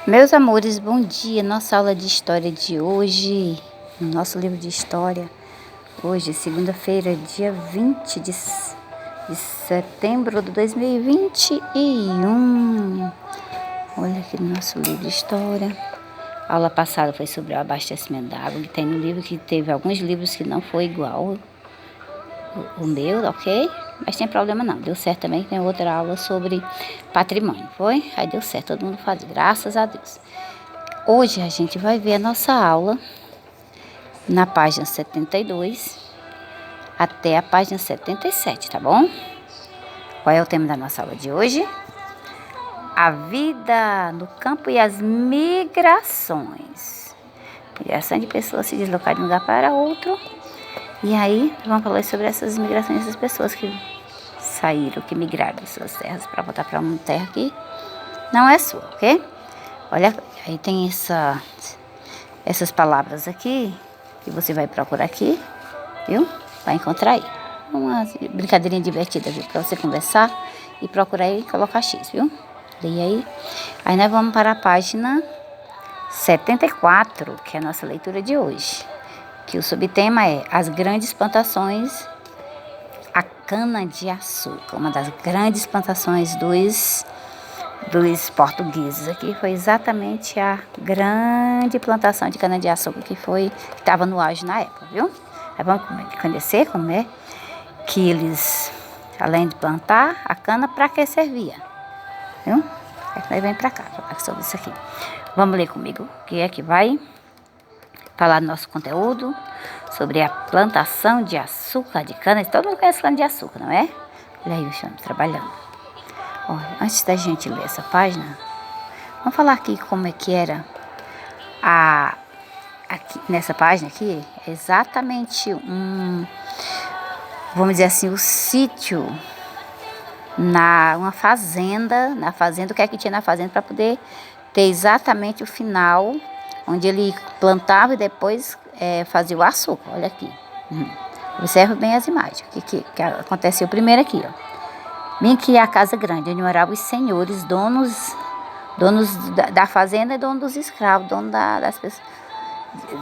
Meus amores, bom dia. Nossa aula de história de hoje, no nosso livro de história, hoje, segunda-feira, dia 20 de setembro de 2021. Olha aqui no nosso livro de história. A aula passada foi sobre o abastecimento da água, que tem no livro, que teve alguns livros que não foi igual o meu, ok? Mas tem problema não, deu certo também. Tem outra aula sobre patrimônio, foi? Aí deu certo, todo mundo faz, graças a Deus. Hoje a gente vai ver a nossa aula na página 72 até a página 77, tá bom? Qual é o tema da nossa aula de hoje? A vida no campo e as migrações. Migração de pessoas se deslocar de um lugar para outro. E aí, vamos falar sobre essas migrações dessas pessoas que saíram, que migraram de suas terras para voltar para uma terra que não é sua, ok? Olha, aí tem essas palavras aqui, que você vai procurar aqui, viu? Vai encontrar aí. Uma brincadeirinha divertida, viu? Para você conversar e procurar aí e colocar X, viu? E aí, nós vamos para a página 74, que é a nossa leitura de hoje. Que o subtema é as grandes plantações, a cana-de-açúcar. Uma das grandes plantações dos portugueses aqui foi exatamente a grande plantação de cana-de-açúcar que estava no auge na época, viu? Aí vamos conhecer como é que eles, além de plantar a cana, para que servia, viu? Aí vem para cá falar sobre isso aqui. Vamos ler comigo o que é que vai falar do nosso conteúdo sobre a plantação de açúcar de cana. Todo mundo conhece cana de açúcar, não é? Olha aí o chão trabalhando. Ó, antes da gente ler essa página, vamos falar aqui como é que era aqui, nessa página aqui, exatamente vamos dizer assim, o sítio na fazenda, o que é que tinha na fazenda para poder ter exatamente o final, onde ele plantava e depois fazia o açúcar. Olha aqui. Observe bem as imagens. O que aconteceu primeiro aqui, ó. Bem aqui é a casa grande, onde moravam os senhores, donos da fazenda e donos dos escravos, donos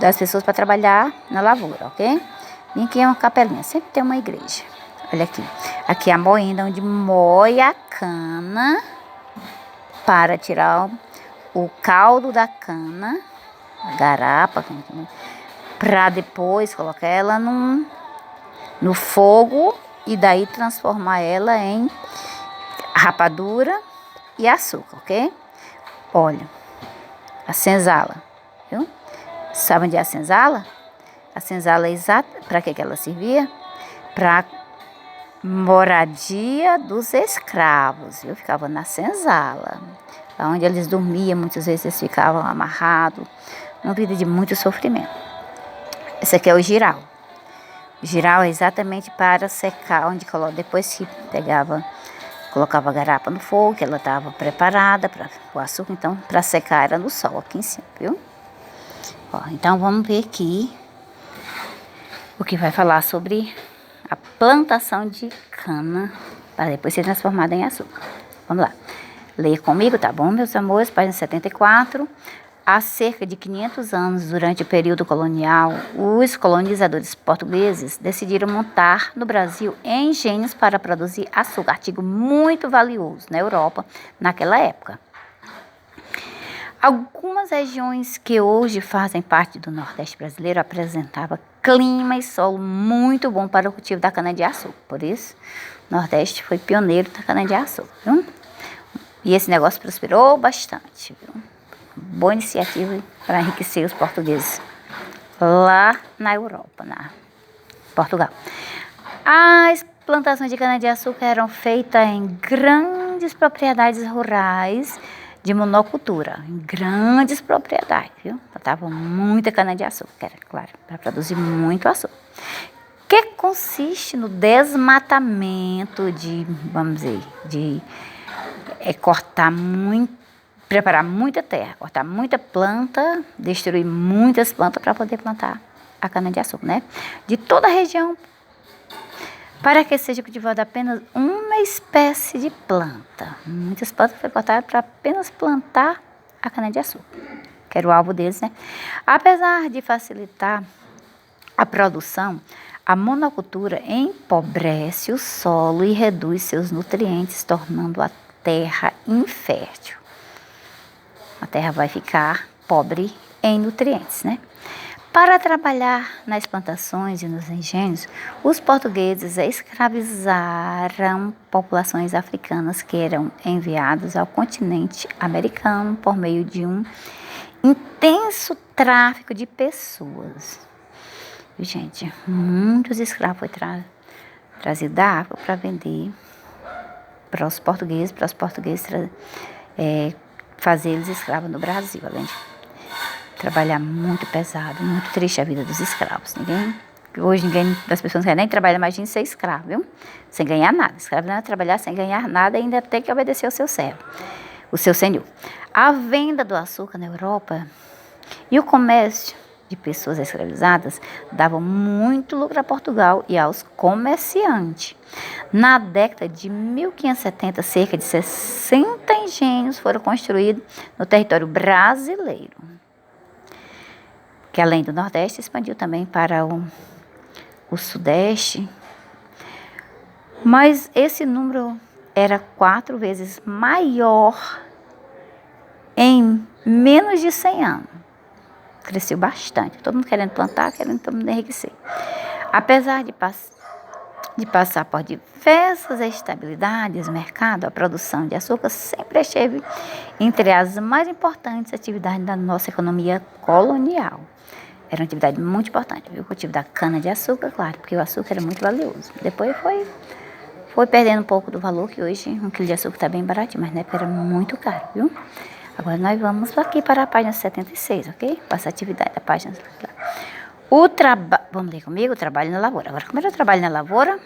das pessoas para trabalhar na lavoura, ok? Bem aqui é uma capelinha, sempre tem uma igreja. Olha aqui. Aqui é a moenda, onde moe a cana para tirar o caldo da cana, a garapa, para depois colocar ela no fogo e daí transformar ela em rapadura e açúcar, ok? Olha, a senzala, viu? Sabe onde é a senzala? A senzala é exata, para que ela servia? Para moradia dos escravos, viu? Ficava na senzala, onde eles dormiam, muitas vezes eles ficavam amarrados, uma vida de muito sofrimento. Esse aqui é o giral. O giral é exatamente para secar, onde depois que colocava a garapa no fogo, que ela estava preparada para o açúcar, então para secar era no sol, aqui em cima, viu? Ó, então vamos ver aqui o que vai falar sobre a plantação de cana para depois ser transformada em açúcar. Vamos lá. Leia comigo, tá bom, meus amores? Página 74. Há cerca de 500 anos, durante o período colonial, os colonizadores portugueses decidiram montar no Brasil engenhos para produzir açúcar, artigo muito valioso na Europa naquela época. Algumas regiões que hoje fazem parte do Nordeste brasileiro apresentavam clima e solo muito bom para o cultivo da cana-de-açúcar. Por isso, o Nordeste foi pioneiro da cana-de-açúcar, viu? E esse negócio prosperou bastante, viu? Boa iniciativa para enriquecer os portugueses lá na Europa, na Portugal. As plantações de cana-de-açúcar eram feitas em grandes propriedades rurais de monocultura, em grandes propriedades, viu? Plantavam muita cana-de-açúcar, era claro, para produzir muito açúcar. Que consiste no desmatamento vamos dizer, preparar muita terra, cortar muita planta, destruir muitas plantas para poder plantar a cana-de-açúcar, né? De toda a região, para que seja cultivada apenas uma espécie de planta. Muitas plantas foram cortadas para apenas plantar a cana-de-açúcar, que era o alvo deles, né? Apesar de facilitar a produção, a monocultura empobrece o solo e reduz seus nutrientes, tornando a terra infértil. A terra vai ficar pobre em nutrientes, né? Para trabalhar nas plantações e nos engenhos, os portugueses escravizaram populações africanas que eram enviadas ao continente americano por meio de um intenso tráfico de pessoas. Gente, muitos escravos foram trazidos da África para vender para os portugueses fazer eles escravos no Brasil, além de trabalhar muito pesado, muito triste a vida dos escravos. Hoje ninguém das pessoas não quer nem trabalhar, imagina ser escravo, viu? Sem ganhar nada. Escravo não é trabalhar sem ganhar nada e ainda ter que obedecer ao seu servo, o seu senhor. A venda do açúcar na Europa e o comércio de pessoas escravizadas davam muito lucro a Portugal e aos comerciantes. Na década de 1570, cerca de 60 engenhos foram construídos no território brasileiro, que além do Nordeste expandiu também para o Sudeste. Mas esse número era 4 vezes maior em menos de 100 anos. Cresceu bastante, todo mundo querendo plantar, querendo todo mundo enriquecer. Apesar de passar por diversas estabilidades no mercado, a produção de açúcar sempre esteve entre as mais importantes atividades da nossa economia colonial. Era uma atividade muito importante, viu? O cultivo da cana-de-açúcar, claro, porque o açúcar era muito valioso. Depois foi perdendo um pouco do valor, que hoje 1 quilo de açúcar está bem baratinho, mas na época era muito caro, viu? Agora nós vamos aqui para a página 76, ok? Passa a atividade da página. Vamos ler comigo? O trabalho na lavoura. Agora, como era o trabalho na lavoura?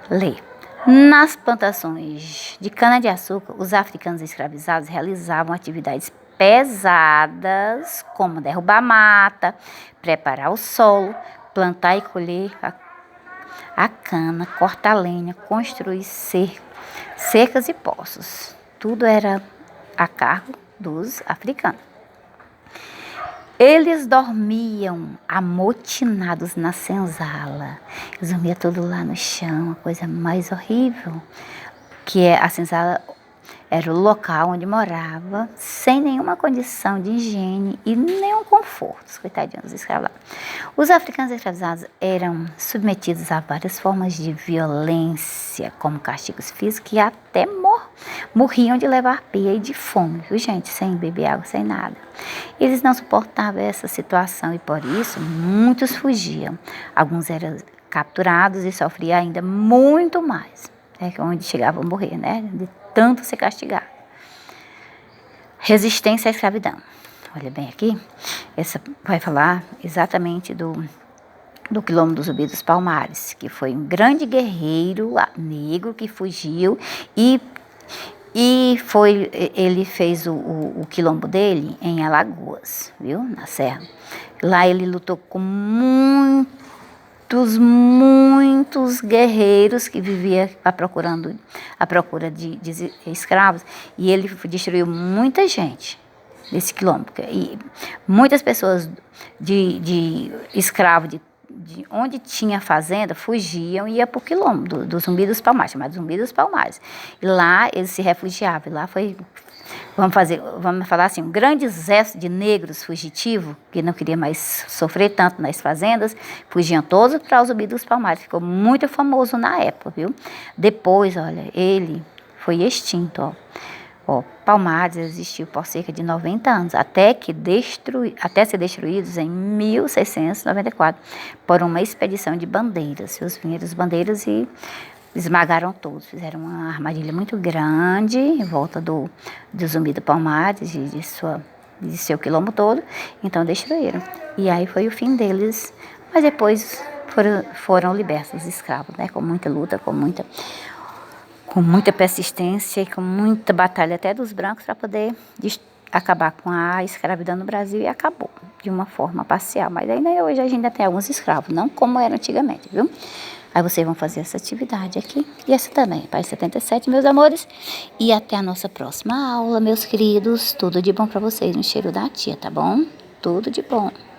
Lê. Nas plantações de cana-de-açúcar, os africanos escravizados realizavam atividades pesadas, como derrubar mata, preparar o solo, plantar e colher a cana, cortar lenha, construir cercas e poços. Tudo era a cargo dos africanos. Eles dormiam amotinados na senzala. Eles dormiam tudo lá no chão, a coisa mais horrível. Que a senzala era o local onde morava, sem nenhuma condição de higiene e nenhum conforto. Os coitadinhos dos escravos. Os africanos escravizados eram submetidos a várias formas de violência, como castigos físicos, e até morriam de levar pia e de fome, viu, gente? Sem beber água, sem nada. Eles não suportavam essa situação e, por isso, muitos fugiam. Alguns eram capturados e sofriam ainda muito mais. Onde chegavam a morrer, né? De tanto ser castigado. Resistência à escravidão. Olha bem aqui, essa vai falar exatamente do Quilombo do Zumbi dos Palmares, que foi um grande guerreiro negro que fugiu e ele fez o quilombo dele em Alagoas, viu? Na Serra. Lá ele lutou com muitos guerreiros que viviam à procura de escravos, e ele destruiu muita gente desse quilombo, e muitas pessoas de escravos de onde tinha fazenda fugiam e iam para o quilombo do Zumbi dos Palmares, chamado Zumbi dos Palmares, e lá eles se refugiavam. E lá foi, vamos falar assim, um grande exército de negros fugitivos que não queria mais sofrer tanto nas fazendas, fugiam todos para o Zumbi dos Palmares. Ficou muito famoso na época, viu? Depois, olha, ele foi extinto, Palmares existiu por cerca de 90 anos, até ser destruídos em 1694 por uma expedição de bandeiras. Os vinheiros bandeiras e esmagaram todos, fizeram uma armadilha muito grande em volta do Zumbi do Palmares e de seu quilombo todo, então destruíram. E aí foi o fim deles, mas depois foram libertos os escravos, né? Com muita luta, com muita persistência e com muita batalha até dos brancos para poder acabar com a escravidão no Brasil, e acabou de uma forma parcial, mas ainda hoje a gente ainda tem alguns escravos, não como era antigamente, viu? Aí vocês vão fazer essa atividade aqui. E essa também, página 77, meus amores. E até a nossa próxima aula, meus queridos. Tudo de bom pra vocês. Um cheiro da tia, tá bom? Tudo de bom.